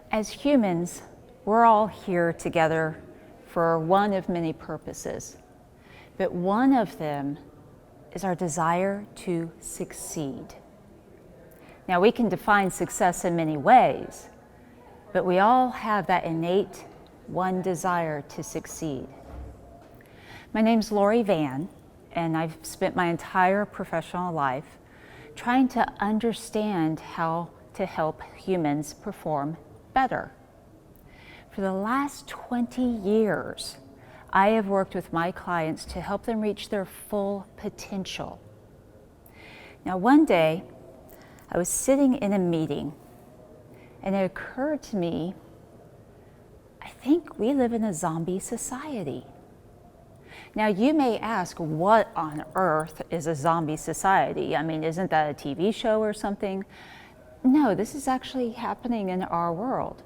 As humans, we're all here together for one of many purposes, but one of them is our desire to succeed. Now, we can define success in many ways, but we all have that innate one desire to succeed. My name's Lori Van, and I've spent my entire professional life trying to understand how to help humans perform better. For the last 20 years, I have worked with my clients to help them reach their full potential. Now, one day, I was sitting in a meeting, and it occurred to me, I think we live in a zombie society. Now, you may ask, what on earth is a zombie society? I mean, isn't that a TV show or something? No, this is actually happening in our world.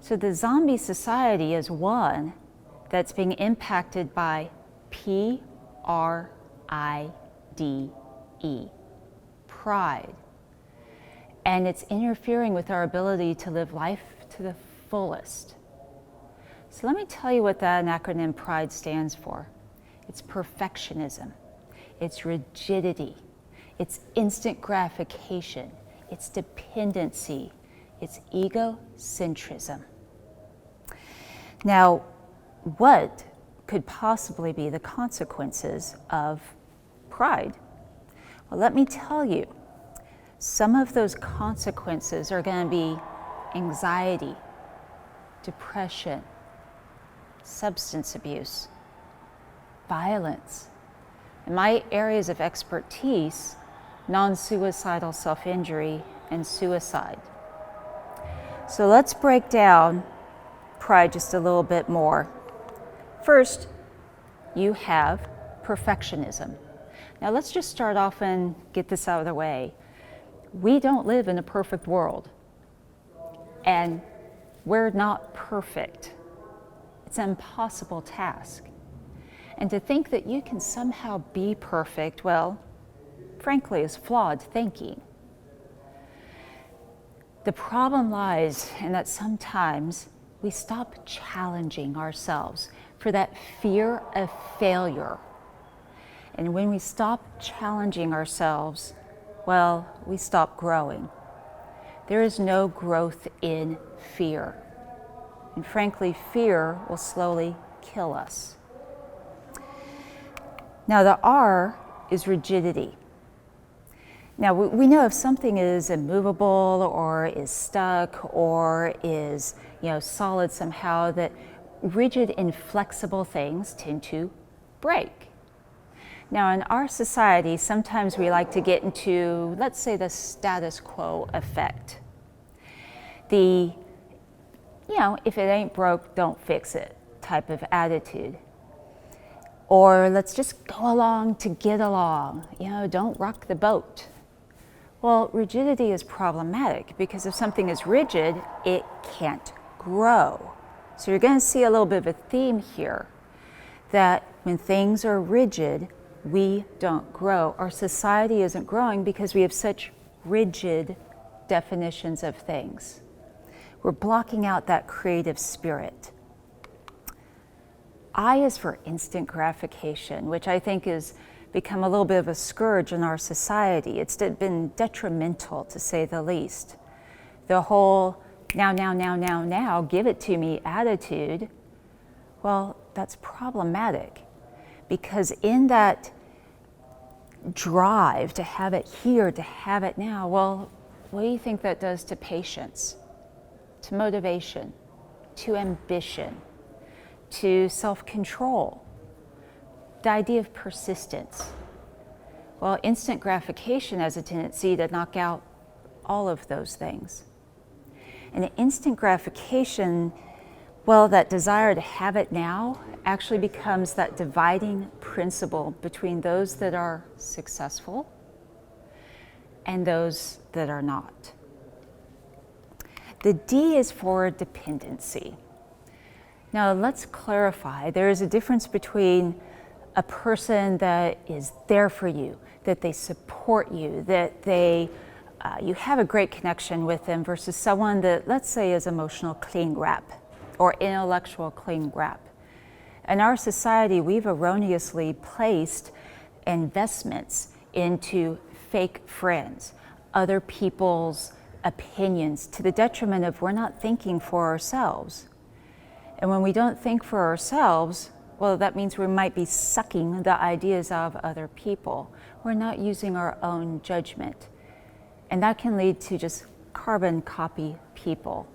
So the zombie society is one that's being impacted by Pride, pride. And it's interfering with our ability to live life to the fullest. So let me tell you what that acronym PRIDE stands for. It's perfectionism, it's rigidity, it's instant gratification, it's dependency, it's egocentrism. Now, what could possibly be the consequences of pride? Well, let me tell you, some of those consequences are going to be anxiety, depression, substance abuse, violence. In my areas of expertise, non-suicidal self-injury and suicide. So let's break down pride just a little bit more. First, you have perfectionism. Now let's just start off and get this out of the way. We don't live in a perfect world, and we're not perfect. It's an impossible task. And to think that you can somehow be perfect, well, frankly, is flawed thinking. The problem lies in that sometimes we stop challenging ourselves for that fear of failure. And when we stop challenging ourselves, well, we stop growing. There is no growth in fear. And frankly, fear will slowly kill us. Now, the R is rigidity. Now, we know if something is immovable or is stuck or is, solid somehow, that rigid, inflexible things tend to break. Now, in our society, sometimes we like to get into, let's say, the status quo effect. The, if it ain't broke, don't fix it type of attitude. Or let's just go along to get along, don't rock the boat. Well, rigidity is problematic because if something is rigid, it can't grow. So you're going to see a little bit of a theme here that when things are rigid, we don't grow. Our society isn't growing because we have such rigid definitions of things. We're blocking out that creative spirit. I is for instant gratification, which I think has become a little bit of a scourge in our society. It's been detrimental, to say the least. The whole now, give it to me attitude, well, that's problematic. Because in that drive to have it here, to have it now, well, what do you think that does to patience, to motivation, to ambition, to self-control, the idea of persistence? Well, instant gratification has a tendency to knock out all of those things. And instant gratification, well, that desire to have it now actually becomes that dividing principle between those that are successful and those that are not. The D is for dependency. Now let's clarify, there is a difference between a person that is there for you, that they support you, that they you have a great connection with them versus someone that, let's say, is emotional cling wrap or intellectual cling wrap. In our society, we've erroneously placed investments into fake friends, other people's opinions, to the detriment of we're not thinking for ourselves. And when we don't think for ourselves, well, that means we might be sucking the ideas of other people. We're not using our own judgment. And that can lead to just carbon copy people.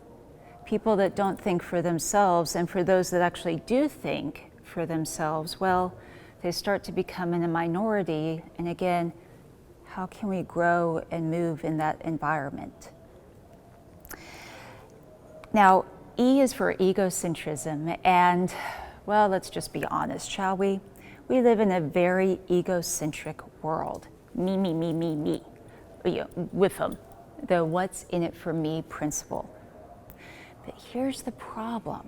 People that don't think for themselves, and for those that actually do think for themselves, well, they start to become in a minority. And again, how can we grow and move in that environment? Now, E is for egocentrism, and well, let's just be honest, shall we? We live in a very egocentric world. Me, me, me, me, me. With them, the what's in it for me principle. But here's the problem,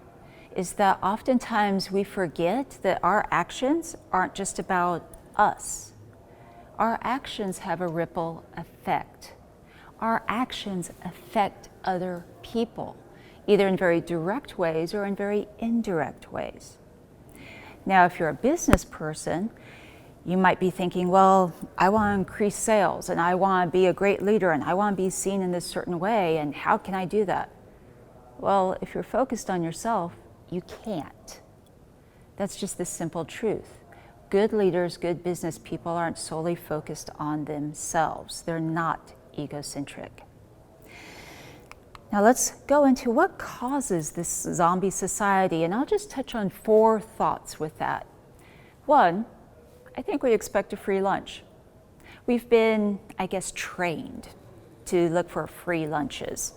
is that oftentimes we forget that our actions aren't just about us. Our actions have a ripple effect. Our actions affect other people, either in very direct ways or in very indirect ways. Now, if you're a business person, you might be thinking, well, I want to increase sales and I want to be a great leader and I want to be seen in this certain way, and how can I do that? Well, if you're focused on yourself, you can't. That's just the simple truth. Good leaders, good business people aren't solely focused on themselves. They're not egocentric. Now let's go into what causes this zombie society, and I'll just touch on 4 thoughts with that. 1, I think we expect a free lunch. We've been, I guess, trained to look for free lunches.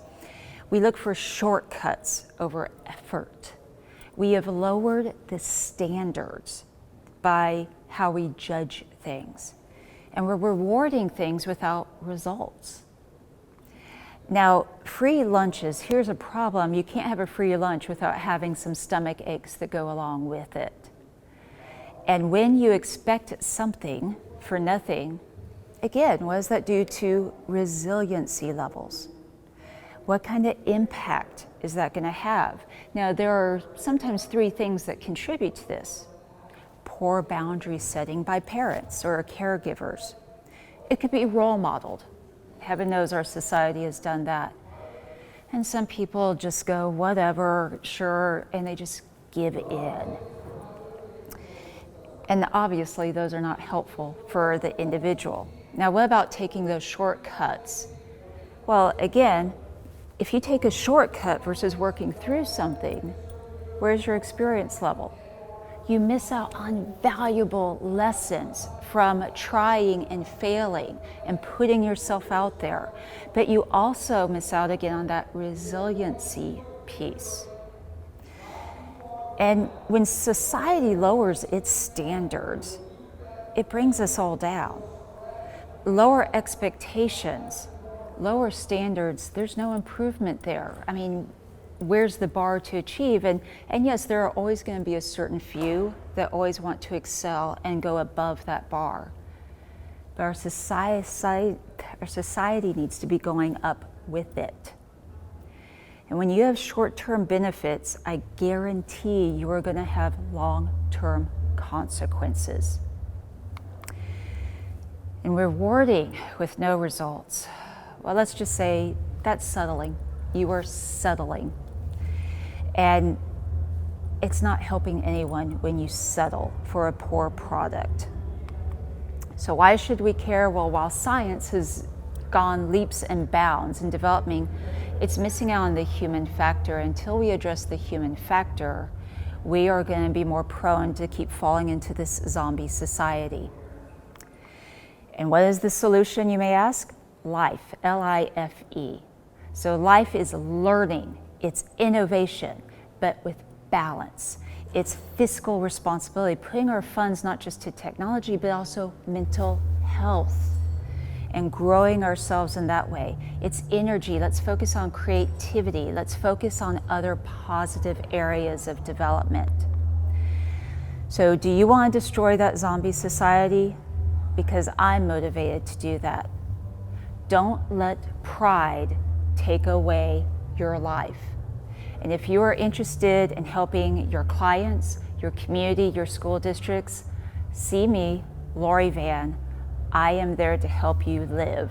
We look for shortcuts over effort. We have lowered the standards by how we judge things, and we're rewarding things without results. Now, free lunches, here's a problem. You can't have a free lunch without having some stomach aches that go along with it. And when you expect something for nothing, again, what does that do to resiliency levels? What kind of impact is that going to have? Now, there are sometimes 3 things that contribute to this. Poor boundary setting by parents or caregivers. It could be role modeled. Heaven knows our society has done that. And some people just go, whatever, sure, and they just give in. And obviously, those are not helpful for the individual. Now, what about taking those shortcuts? Well, again, if you take a shortcut versus working through something, where's your experience level? You miss out on valuable lessons from trying and failing and putting yourself out there. But you also miss out again on that resiliency piece. And when society lowers its standards, it brings us all down. Lower expectations, lower standards, there's no improvement there. I mean, where's the bar to achieve? And yes, there are always going to be a certain few that always want to excel and go above that bar. But our society needs to be going up with it. And when you have short-term benefits, I guarantee you are going to have long-term consequences. And rewarding with no results, well, let's just say that's settling. You are settling. And it's not helping anyone when you settle for a poor product. So why should we care? Well, while science has gone leaps and bounds in developing, it's missing out on the human factor. Until we address the human factor, we are going to be more prone to keep falling into this zombie society. And what is the solution, you may ask? Life, L-I-F-E. So life is learning, it's innovation, but with balance. It's fiscal responsibility, putting our funds not just to technology, but also mental health, and growing ourselves in that way. It's energy. Let's focus on creativity. Let's focus on other positive areas of development. So do you want to destroy that zombie society? Because I'm motivated to do that. Don't let pride take away your life. And if you are interested in helping your clients, your community, your school districts, see me, Lori Van. I am there to help you live.